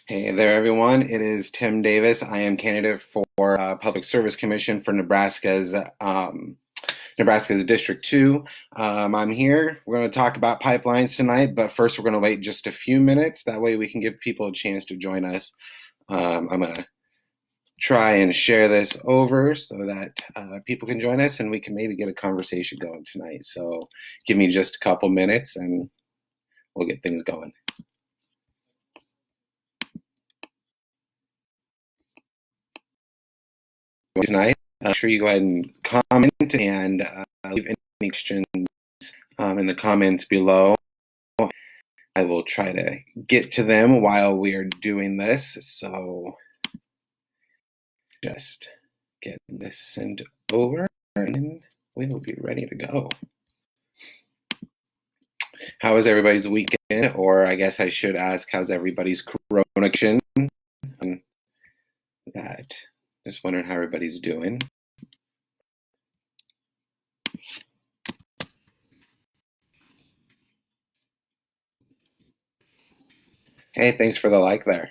Hey there, everyone. It is Tim Davis. I am candidate for Public Service Commission for Nebraska's District 2. I'm here. We're going to talk about pipelines tonight, but first we're going to wait just a few minutes. That way we can give people a chance to join us. I'm going to try and share this over so that people can join us and we can maybe get a conversation going tonight. So give me just a couple minutes and we'll get things going. Tonight. Make sure you go ahead and comment and leave any questions in the comments below. I will try to get to them while we are doing this. So just get this sent over and we will be ready to go. How was everybody's weekend? Or I guess I should ask, how's everybody's corona connection? That. Just wondering how everybody's doing. Hey, thanks for the like there.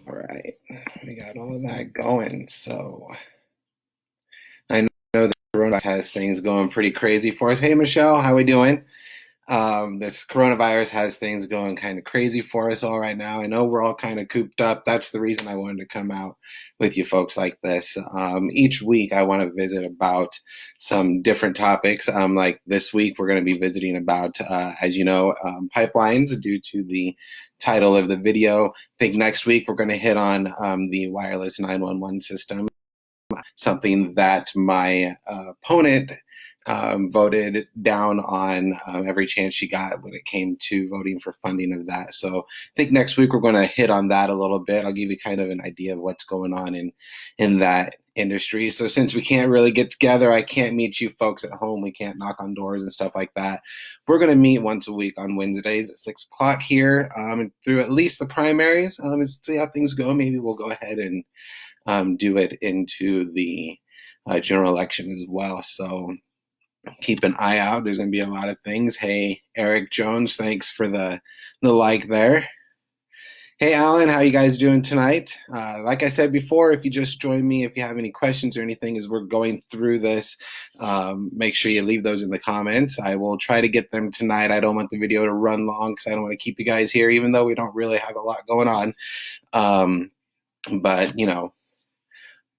All right, we got all that going. So I know the coronavirus has things going pretty crazy for us. Hey, Michelle, how we doing? This coronavirus has things going kind of crazy for us all right now. I know we're all kind of cooped up. That's the reason I wanted to come out with you folks like this. Each week I want to visit about some different topics. Like this week we're going to be visiting about, as you know, pipelines due to the title of the video. I think next week we're going to hit on the wireless 911 system, something that my opponent voted down on every chance she got when it came to voting for funding of that. So I think next week we're going to hit on that a little bit. I'll give you kind of an idea of what's going on in that industry. So since we can't really get together, I can't meet you folks at home. We can't knock on doors and stuff like that. We're going to meet once a week on Wednesdays at 6 o'clock here through at least the primaries. And see how things go. Maybe we'll go ahead and do it into the general election as well. So keep an eye out. There's going to be a lot of things. Hey, Eric Jones, thanks for the like there. Hey, Alan, how you guys doing tonight? Like I said before, if you just join me, if you have any questions or anything as we're going through this, make sure you leave those in the comments. I will try to get them tonight. I don't want the video to run long because I don't want to keep you guys here, even though we don't really have a lot going on. But, you know,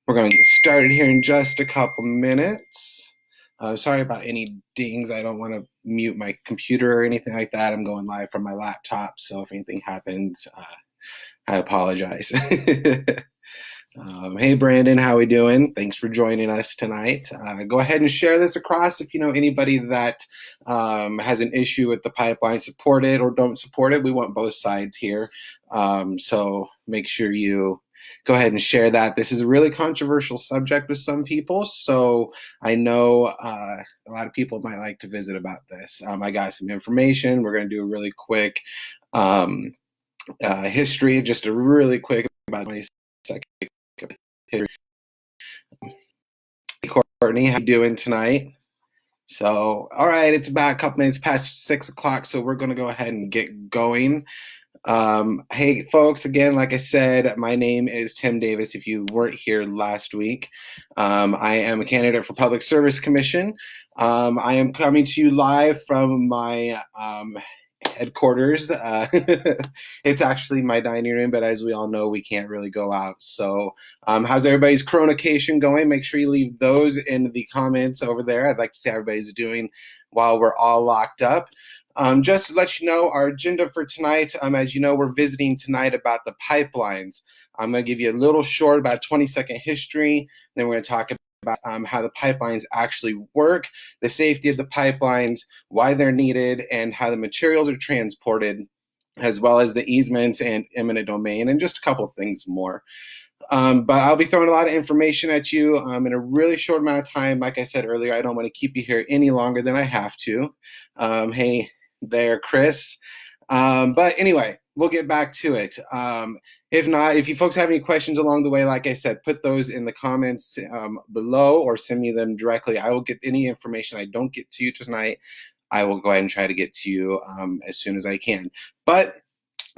we're going to get started here in just a couple minutes. Sorry about any dings. I don't want to mute my computer or anything like that. I'm going live from my laptop, so if anything happens, I apologize. Hey, Brandon, how we doing? Thanks for joining us tonight. Go ahead and share this across if you know anybody that has an issue with the pipeline. Support it or don't support it. We want both sides here. So make sure you go ahead and share that. This is a really controversial subject with some people, so I know a lot of people might like to visit about this. I got some information. We're going to do a really quick history, just a really quick, about 20 second history. Courtney, how you doing tonight? So, all right, it's about a couple minutes past 6 o'clock, so we're going to go ahead and get going. Hey, folks, again, like I said, my name is Tim Davis. If you weren't here last week, I am a candidate for Public Service Commission. I am coming to you live from my headquarters. It's actually my dining room, but as we all know, we can't really go out. So how's everybody's coronacation going? Make sure you leave those in the comments over there. I'd like to see how everybody's doing while we're all locked up. Just to let you know, our agenda for tonight, as you know, we're visiting tonight about the pipelines. I'm going to give you a little short, about 20-second history. Then we're going to talk about how the pipelines actually work, the safety of the pipelines, why they're needed, and how the materials are transported, as well as the easements and eminent domain, and just a couple of things more. But I'll be throwing a lot of information at you in a really short amount of time. Like I said earlier, I don't want to keep you here any longer than I have to. Hey there, Chris. But anyway, we'll get back to it. If not, if you folks have any questions along the way, like I said, put those in the comments below or send me them directly. I will get any information I don't get to you tonight. I will go ahead and try to get to you as soon as I can. But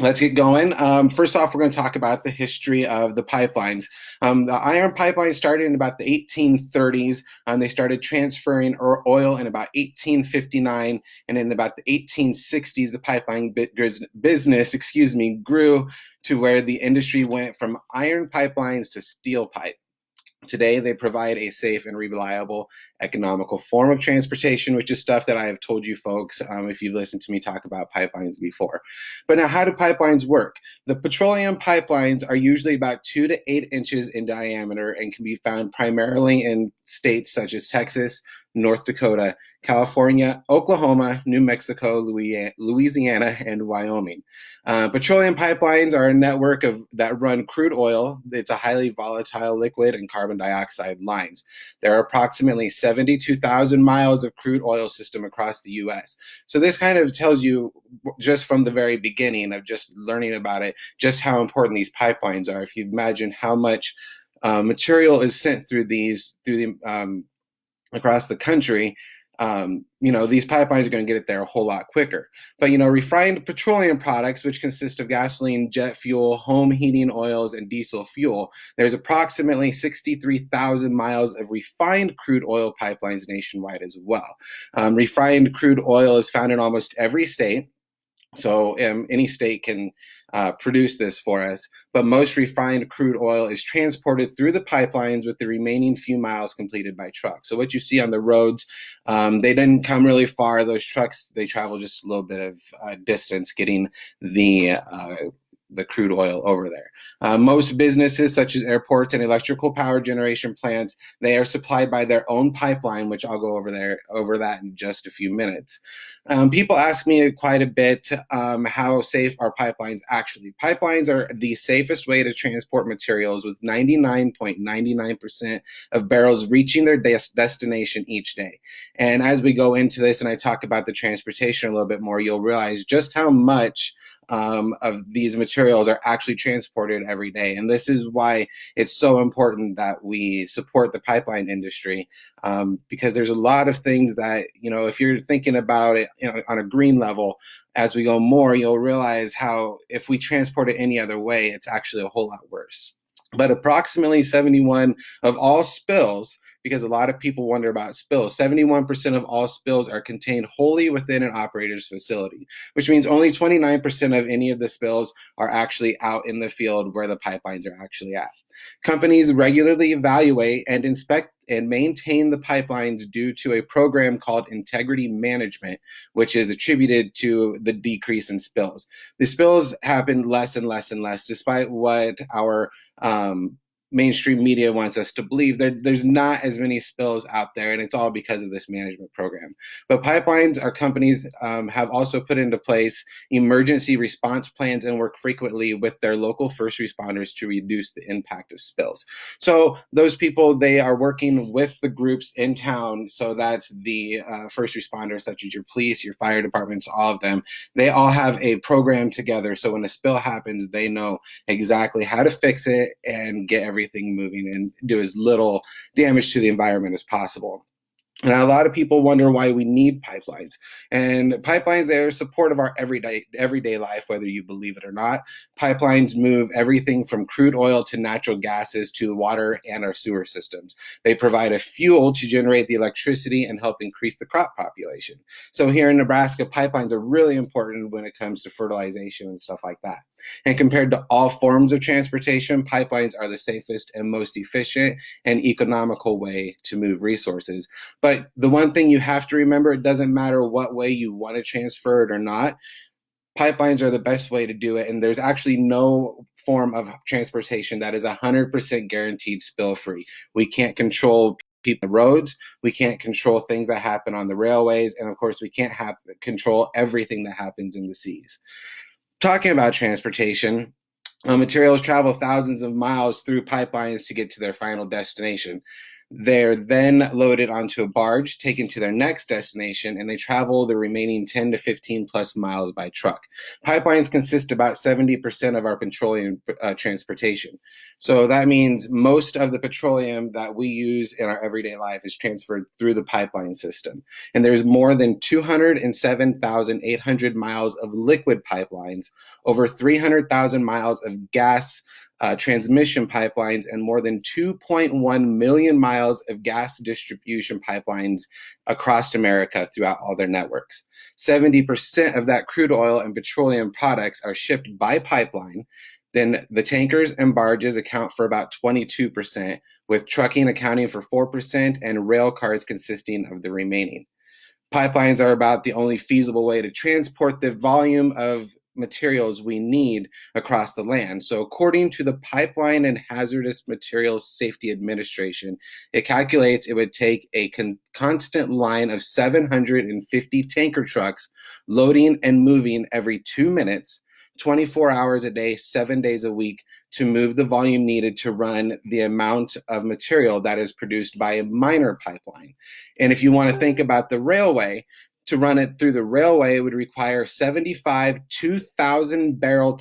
let's get going. First off, we're going to talk about the history of the pipelines. The iron pipeline started in about the 1830s. They started transferring oil in about 1859, and in about the 1860s, the pipeline business, grew to where the industry went from iron pipelines to steel pipe. Today, they provide a safe and reliable, economical form of transportation, which is stuff that I have told you folks if you've listened to me talk about pipelines before. But now, how do pipelines work? The petroleum pipelines are usually about 2 to 8 inches in diameter and can be found primarily in states such as Texas, North Dakota, California, Oklahoma, New Mexico, Louisiana, and Wyoming. Petroleum pipelines are a network that run crude oil. It's a highly volatile liquid and carbon dioxide lines. There are approximately 72,000 miles of crude oil system across the U.S. So this kind of tells you just from the very beginning of just learning about it, just how important these pipelines are. If you imagine how much material is sent through the across the country, these pipelines are going to get it there a whole lot quicker. But, refined petroleum products, which consist of gasoline, jet fuel, home heating oils, and diesel fuel, there's approximately 63,000 miles of refined crude oil pipelines nationwide as well. Refined crude oil is found in almost every state. So any state can produce this for us, but most refined crude oil is transported through the pipelines with the remaining few miles completed by truck. So what you see on the roads, they didn't come really far. Those trucks, they travel just a little bit of distance getting the crude oil over there. Most businesses, such as airports and electrical power generation plants, they are supplied by their own pipeline, which I'll go over that in just a few minutes. People ask me quite a bit how safe are pipelines actually. Pipelines are the safest way to transport materials, with 99.99% of barrels reaching their destination each day. And as we go into this and I talk about the transportation a little bit more, you'll realize just how much of these materials are actually transported every day. And this is why it's so important that we support the pipeline industry, because there's a lot of things that, if you're thinking about it on a green level, as we go more, you'll realize how if we transport it any other way, it's actually a whole lot worse. But approximately 71 of all spills, because a lot of people wonder about spills, 71% of all spills are contained wholly within an operator's facility, which means only 29% of any of the spills are actually out in the field where the pipelines are actually at. Companies regularly evaluate and inspect and maintain the pipelines due to a program called integrity management, which is attributed to the decrease in spills. The spills happen less and less and less, despite what our mainstream media wants us to believe. There's not as many spills out there, and it's all because of this management program. But pipelines, our companies have also put into place emergency response plans and work frequently with their local first responders to reduce the impact of spills. So those people, they are working with the groups in town. So that's the first responders, such as your police, your fire departments, all of them. They all have a program together. So when a spill happens, they know exactly how to fix it and get everything moving and do as little damage to the environment as possible. And a lot of people wonder why we need pipelines. And pipelines, they're a support of our everyday life, whether you believe it or not. Pipelines move everything from crude oil to natural gases to the water and our sewer systems. They provide a fuel to generate the electricity and help increase the crop population. So here in Nebraska, pipelines are really important when it comes to fertilization and stuff like that. And compared to all forms of transportation, pipelines are the safest and most efficient and economical way to move resources. But the one thing you have to remember, it doesn't matter what way you want to transfer it or not. Pipelines are the best way to do it. And there's actually no form of transportation that is 100% guaranteed spill free. We can't control people on the roads. We can't control things that happen on the railways. And of course, we can't control everything that happens in the seas. Talking about transportation, materials travel thousands of miles through pipelines to get to their final destination. They're then loaded onto a barge, taken to their next destination, and they travel the remaining 10 to 15 plus miles by truck. Pipelines consist about 70% of our petroleum transportation. So that means most of the petroleum that we use in our everyday life is transferred through the pipeline system. And there's more than 207,800 miles of liquid pipelines, over 300,000 miles of gas transmission pipelines, and more than 2.1 million miles of gas distribution pipelines across America throughout all their networks. 70% of that crude oil and petroleum products are shipped by pipeline. Then the tankers and barges account for about 22%, with trucking accounting for 4% and rail cars consisting of the remaining. Pipelines are about the only feasible way to transport the volume of materials we need across the land. So according to the Pipeline and Hazardous Materials Safety Administration, it calculates it would take a constant line of 750 tanker trucks loading and moving every 2 minutes, 24 hours a day, 7 days a week, to move the volume needed to run the amount of material that is produced by a minor pipeline. And if you want to think about the railway, to run it through the railway, it would require 75 2,000 barrel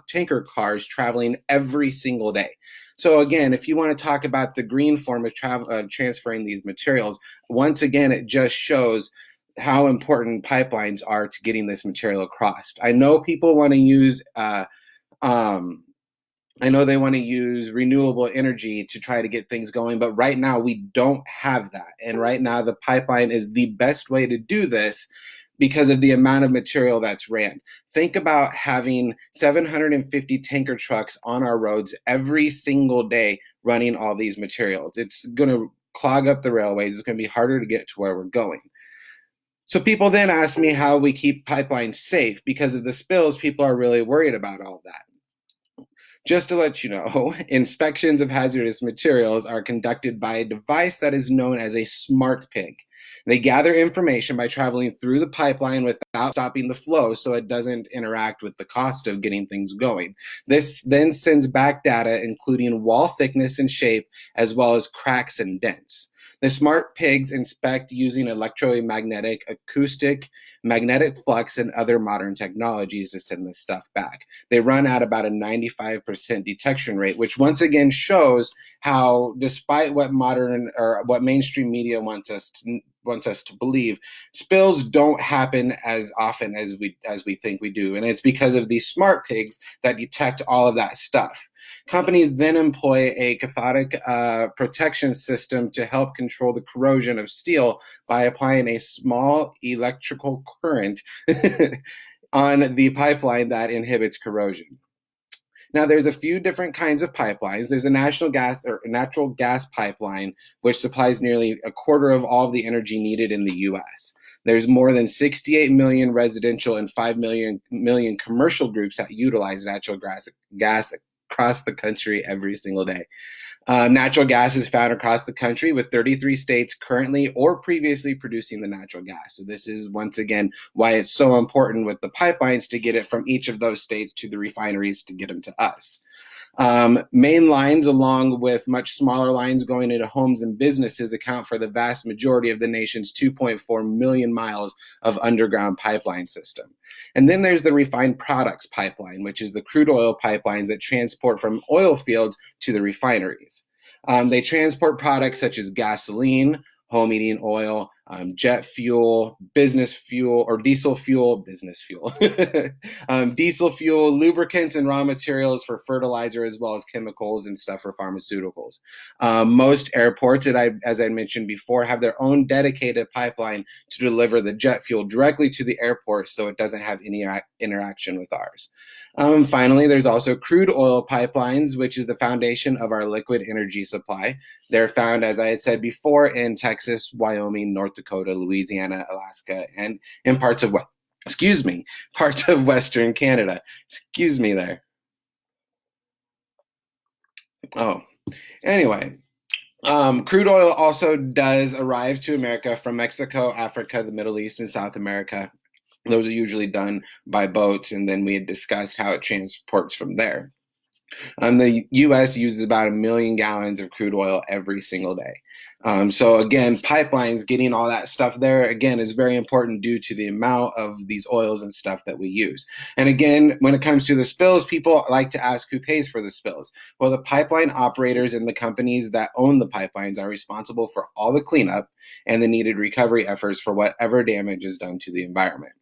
tanker cars traveling every single day. So again, if you want to talk about the green form of transferring these materials, once again, it just shows how important pipelines are to getting this material across. I know people want to use I know they want to use renewable energy to try to get things going, but right now we don't have that. And right now the pipeline is the best way to do this because of the amount of material that's ran. Think about having 750 tanker trucks on our roads every single day running all these materials. It's going to clog up the railways. It's going to be harder to get to where we're going. So people then ask me how we keep pipelines safe. Because of the spills, people are really worried about all that. Just to let you know, inspections of hazardous materials are conducted by a device that is known as a smart pig. They gather information by traveling through the pipeline without stopping the flow so it doesn't interact with the cost of getting things going. This then sends back data including wall thickness and shape, as well as cracks and dents. The smart pigs inspect using electromagnetic, acoustic, magnetic flux, and other modern technologies to send this stuff back. They run at about a 95% detection rate, which once again shows how, despite what modern or what mainstream media wants us to believe, spills don't happen as often as we think we do. And it's because of these smart pigs that detect all of that stuff. Companies then employ a cathodic protection system to help control the corrosion of steel by applying a small electrical current on the pipeline that inhibits corrosion. Now, there's a few different kinds of pipelines. There's a natural gas pipeline, which supplies nearly a quarter of all of the energy needed in the U.S. There's more than 68 million residential and 5 million commercial groups that utilize natural gas across the country every single day. Natural gas is found across the country, with 33 states currently or previously producing the natural gas. So this is, once again, why it's so important with the pipelines to get it from each of those states to the refineries to get them to us. Main lines, along with much smaller lines going into homes and businesses, account for the vast majority of the nation's 2.4 million miles of underground pipeline system. And then there's the refined products pipeline, which is the crude oil pipelines that transport from oil fields to the refineries. They transport products such as gasoline, home heating oil, jet fuel, business fuel, or diesel fuel, diesel fuel, lubricants, and raw materials for fertilizer, as well as chemicals and stuff for pharmaceuticals. Most airports, as I mentioned before, have their own dedicated pipeline to deliver the jet fuel directly to the airport, so it doesn't have any interaction with ours. Finally, there's also crude oil pipelines, which is the foundation of our liquid energy supply. They're found, as I had said before, in Texas, Wyoming, North Dakota, Louisiana, Alaska, and in parts of Western Canada. Excuse me there. Oh, anyway. Crude oil also does arrive to America from Mexico, Africa, the Middle East, and South America. Those are usually done by boats, and then we had discussed how it transports from there. The U.S. uses about 1 million gallons of crude oil every single day. So again, pipelines, getting all that stuff there, again, is very important due to the amount of these oils and stuff that we use. And again, when it comes to the spills, people like to ask who pays for the spills. Well, the pipeline operators and the companies that own the pipelines are responsible for all the cleanup and the needed recovery efforts for whatever damage is done to the environment.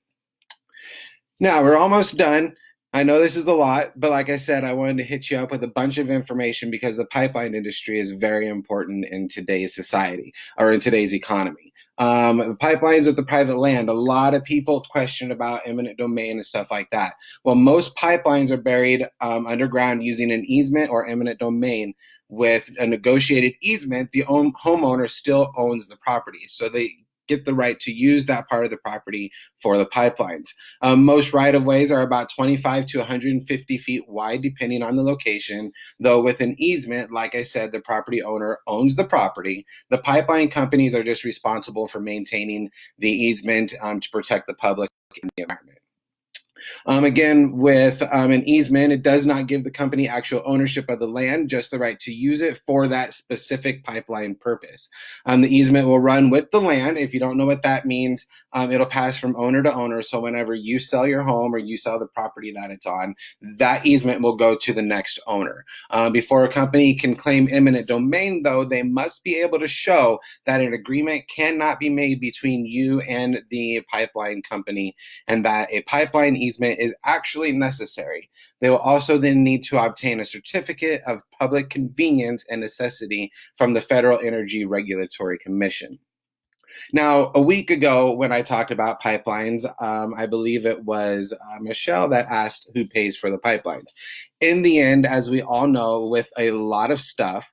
Now, we're almost done. I know this is a lot, but like I said, I wanted to hit you up with a bunch of information because the pipeline industry is very important in today's society or in today's economy. Pipelines with the private land, a lot of people question about eminent domain and stuff like that. Well, most pipelines are buried underground using an easement or eminent domain. With a negotiated easement, the homeowner still owns the property. So they get the right to use that part of the property for the pipelines. Most right-of-ways are about 25 to 150 feet wide, depending on the location, though with an easement, like I said, the property owner owns the property. The pipeline companies are just responsible for maintaining the easement to protect the public and the environment. Again, with an easement, it does not give the company actual ownership of the land, just the right to use it for that specific pipeline purpose. The easement will run with the land. If you don't know what that means, it'll pass from owner to owner. So whenever you sell your home or you sell the property that it's on, that easement will go to the next owner. Before a company can claim eminent domain, though, they must be able to show that an agreement cannot be made between you and the pipeline company and that a pipeline easement is actually necessary. They will also then need to obtain a certificate of public convenience and necessity from the Federal Energy Regulatory Commission. Now, a week ago, when I talked about pipelines, I believe it was Michelle that asked who pays for the pipelines. In the end, as we all know, with a lot of stuff,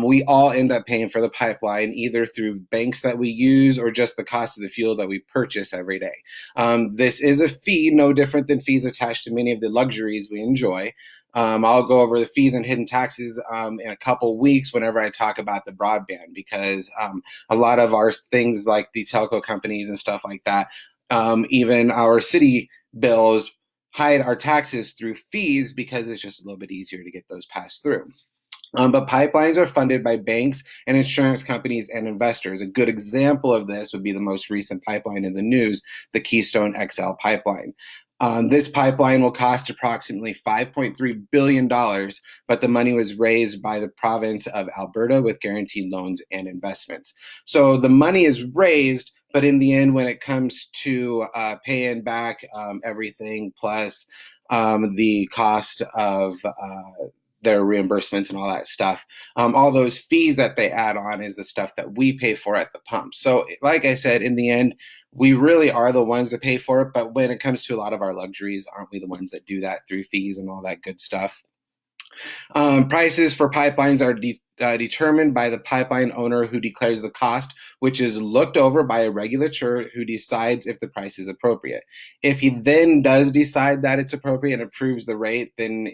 we all end up paying for the pipeline either through banks that we use or just the cost of the fuel that we purchase every day. This is a fee, no different than fees attached to many of the luxuries we enjoy. I'll go over the fees and hidden taxes in a couple weeks whenever I talk about the broadband, because a lot of our things like the telco companies and stuff like that, even our city bills hide our taxes through fees because it's just a little bit easier to get those passed through. But pipelines are funded by banks and insurance companies and investors. A good example of this would be the most recent pipeline in the news, the Keystone XL pipeline. This pipeline will cost approximately $5.3 billion, but the money was raised by the province of Alberta with guaranteed loans and investments. So the money is raised, but in the end, when it comes to paying back everything plus the cost of their reimbursements and all that stuff. All those fees that they add on is the stuff that we pay for at the pump. So like I said, in the end, we really are the ones that pay for it. But when it comes to a lot of our luxuries, aren't we the ones that do that through fees and all that good stuff? Prices for pipelines are determined by the pipeline owner who declares the cost, which is looked over by a regulator who decides if the price is appropriate. If he then does decide that it's appropriate and approves the rate, then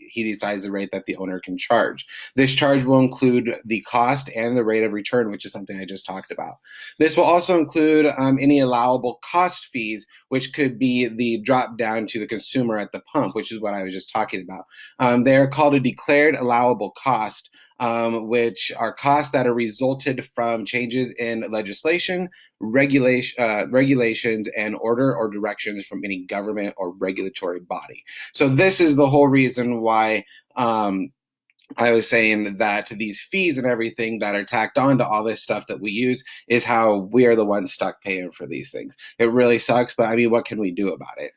he decides the rate that the owner can charge. This charge will include the cost and the rate of return, which is something I just talked about. This will also include any allowable cost fees, which could be the drop down to the consumer at the pump, which is what I was just talking about. They are called a declared allowable cost, which are costs that are resulted from changes in legislation, regulations, and order or directions from any government or regulatory body. So this is the whole reason why I was saying that these fees and everything that are tacked on to all this stuff that we use is how we are the ones stuck paying for these things. It really sucks, but I mean, what can we do about it?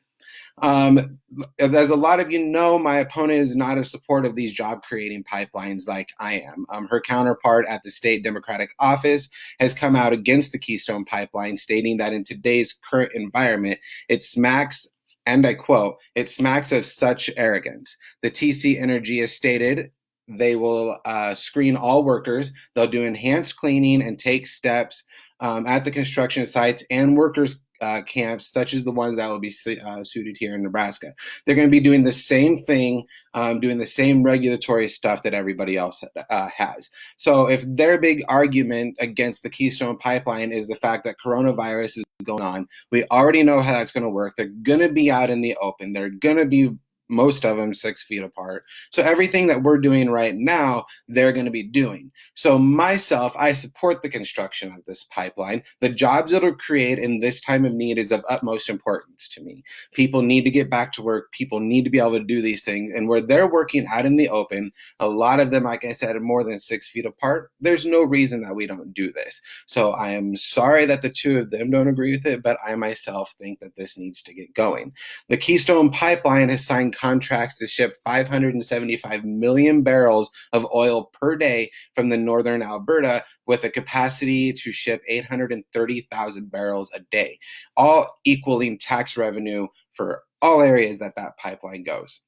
As a lot of you know, my opponent is not in support of these job creating pipelines like I am. Her counterpart at the state Democratic office has come out against the Keystone Pipeline, stating that in today's current environment, it smacks, and I quote, it smacks of such arrogance. The TC Energy has stated they will screen all workers. They'll do enhanced cleaning and take steps at the construction sites and workers camps, such as the ones that will be suited here in Nebraska. They're going to be doing the same thing, doing the same regulatory stuff that everybody else has. So if their big argument against the Keystone Pipeline is the fact that coronavirus is going on, we already know how that's going to work. They're going to be out in the open. They're going to be most of them 6 feet apart. So everything that we're doing right now, they're going to be doing. So myself, I support the construction of this pipeline. The jobs it'll create in this time of need is of utmost importance to me. People need to get back to work. People need to be able to do these things. And where they're working out in the open, a lot of them, like I said, are more than 6 feet apart. There's no reason that we don't do this. So I am sorry that the two of them don't agree with it, but I myself think that this needs to get going. The Keystone Pipeline has signed contracts to ship 575 million barrels of oil per day from the northern Alberta, with a capacity to ship 830,000 barrels a day, all equaling tax revenue for all areas that pipeline goes.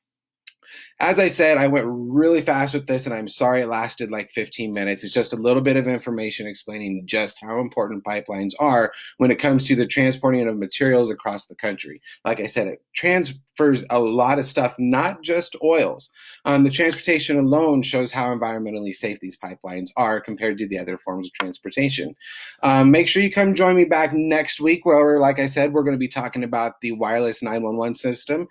As I said, I went really fast with this, and I'm sorry it lasted like 15 minutes. It's just a little bit of information explaining just how important pipelines are when it comes to the transporting of materials across the country. Like I said, it transfers a lot of stuff, not just oils. The transportation alone shows how environmentally safe these pipelines are compared to the other forms of transportation. Make sure you come join me back next week where, like I said, we're going to be talking about the wireless 911 system.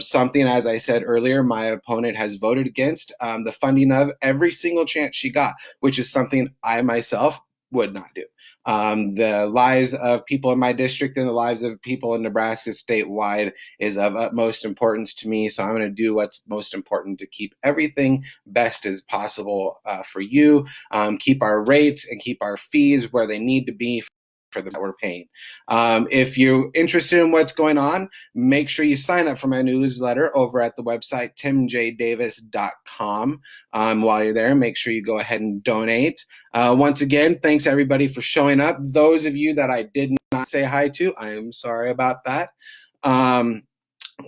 Something, as I said earlier, my opponent has voted against the funding of every single chance she got, which is something I myself would not do. The lives of people in my district and the lives of people in Nebraska statewide is of utmost importance to me. So I'm going to do what's most important to keep everything best as possible for you, keep our rates and keep our fees where they need to be for that we're paying. If you're interested in what's going on, make sure you sign up for my newsletter over at the website timjdavis.com. While you're there, make sure you go ahead and donate. Once again, thanks everybody for showing up. Those of you that I did not say hi to, I am sorry about that.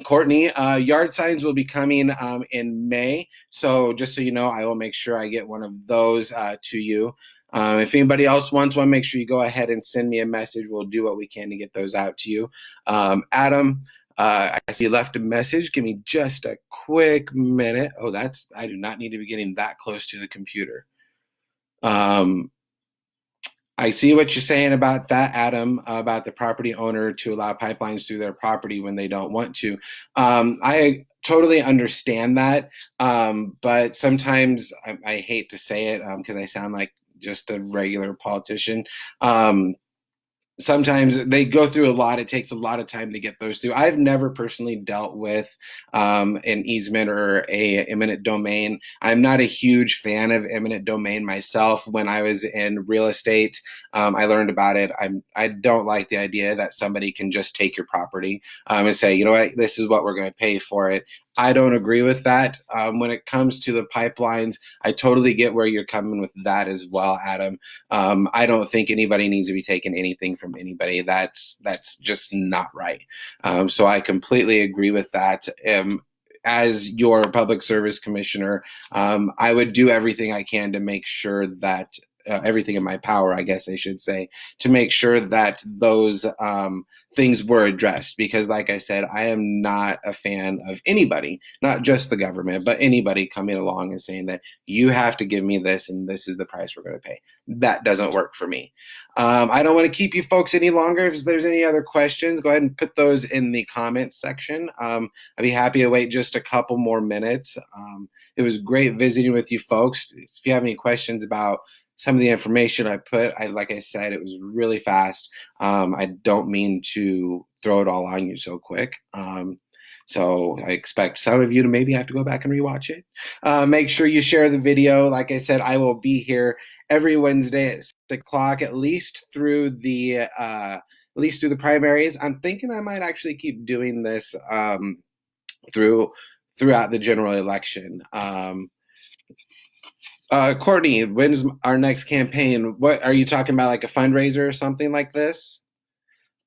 Courtney, yard signs will be coming in May. So just so you know, I will make sure I get one of those to you. If anybody else wants one, make sure you go ahead and send me a message. We'll do what we can to get those out to you. Adam, I see you left a message. Give me just a quick minute. Oh, I do not need to be getting that close to the computer. I see what you're saying about that, Adam, about the property owner to allow pipelines through their property when they don't want to. I totally understand that, but sometimes I hate to say it because I sound like just a regular politician. Sometimes they go through a lot. It takes a lot of time to get those through. I've never personally dealt with an easement or a eminent domain. I'm not a huge fan of eminent domain myself. When I was in real estate, I learned about it. I don't like the idea that somebody can just take your property and say, you know what, this is what we're going to pay for it. I don't agree with that. When it comes to the pipelines, I totally get where you're coming with that as well, Adam. I don't think anybody needs to be taking anything from anybody. That's just not right. So I completely agree with that. As your public service commissioner, I would do everything I can to make sure that everything in my power, I guess I should say, to make sure that those things were addressed. Because like I said, I am not a fan of anybody, not just the government, but anybody coming along and saying that you have to give me this and this is the price we're going to pay. That doesn't work for me. I don't want to keep you folks any longer. If there's any other questions, go ahead and put those in the comments section. I'd be happy to wait just a couple more minutes. It was great visiting with you folks. If you have any questions about some of the information I put, like I said, it was really fast. I don't mean to throw it all on you so quick. So I expect some of you to maybe have to go back and rewatch it. Make sure you share the video. Like I said, I will be here every Wednesday at 6 o'clock, at least through the primaries. I'm thinking I might actually keep doing this throughout the general election. Courtney, when's our next campaign? What are you talking about, like a fundraiser or something like this?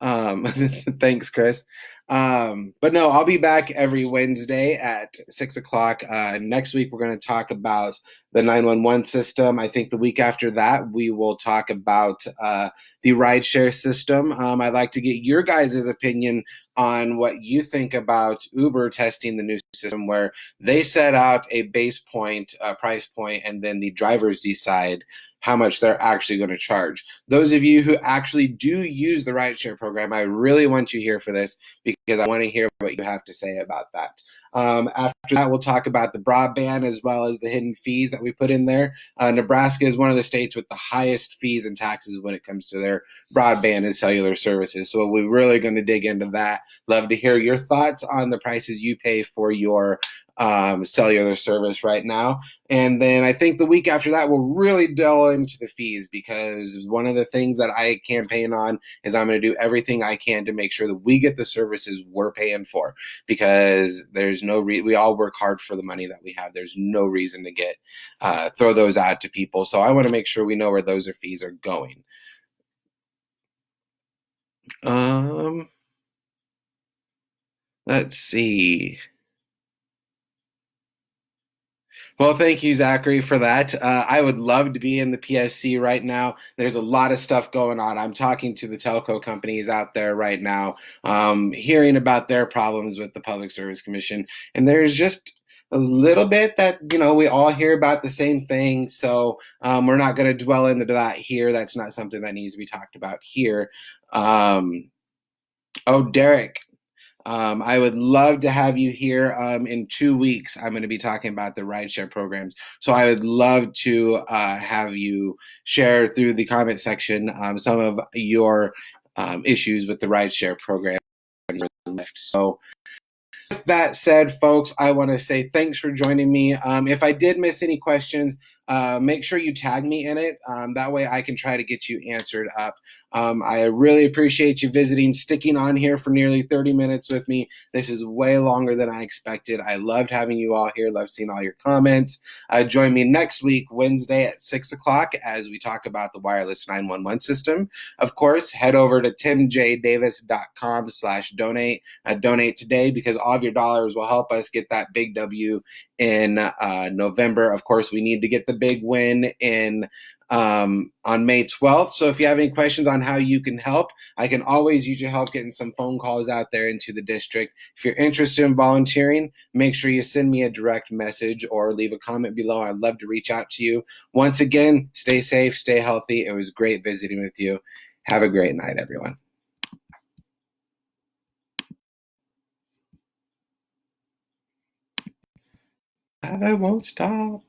Thanks, Chris. But no, I'll be back every Wednesday at 6 o'clock. Next week, we're going to talk about the 911 system. I think the week after that, we will talk about the rideshare system. I'd like to get your guys' opinion on what you think about Uber testing the new system, where they set out a base point, price point, and then the drivers decide how much they're actually going to charge. Those of you who actually do use the rideshare program, I really want you here for this because I want to hear what you have to say about that. After that, we'll talk about the broadband as well as the hidden fees that we put in there. Nebraska is one of the states with the highest fees and taxes when it comes to their broadband and cellular services. So we're really going to dig into that. Love to hear your thoughts on the prices you pay for your cellular service right now. And then I think the week after that, we'll really delve into the fees because one of the things that I campaign on is I'm going to do everything I can to make sure that we get the services we're paying for because there's no we all work hard for the money that we have. There's no reason to get throw those out to people. So I want to make sure we know where those fees are going. Let's see. Well, thank you, Zachary, for that. I would love to be in the PSC right now. There's a lot of stuff going on. I'm talking to the telco companies out there right now, hearing about their problems with the Public Service Commission. And there's just a little bit that, we all hear about the same thing. So we're not going to dwell into that here. That's not something that needs to be talked about here. Derek. I would love to have you here in 2 weeks. I'm going to be talking about the rideshare programs. So I would love to have you share through the comment section some of your issues with the rideshare program. So with that said, folks, I want to say thanks for joining me. If I did miss any questions, make sure you tag me in it. That way I can try to get you answered up. I really appreciate you visiting, sticking on here for nearly 30 minutes with me. This is way longer than I expected. I loved having you all here. Loved seeing all your comments. Join me next week, Wednesday at 6 o'clock as we talk about the wireless 911 system. Of course, head over to timjdavis.com/donate. Donate today because all of your dollars will help us get that big W in November. Of course, we need to get the big win in on May 12th. So if you have any questions on how you can help, I can always use your help getting some phone calls out there into the district. If you're interested in volunteering, make sure you send me a direct message or leave a comment below. I'd love to reach out to you. Once again, stay safe, stay healthy. It was great visiting with you. Have a great night, everyone. I won't stop.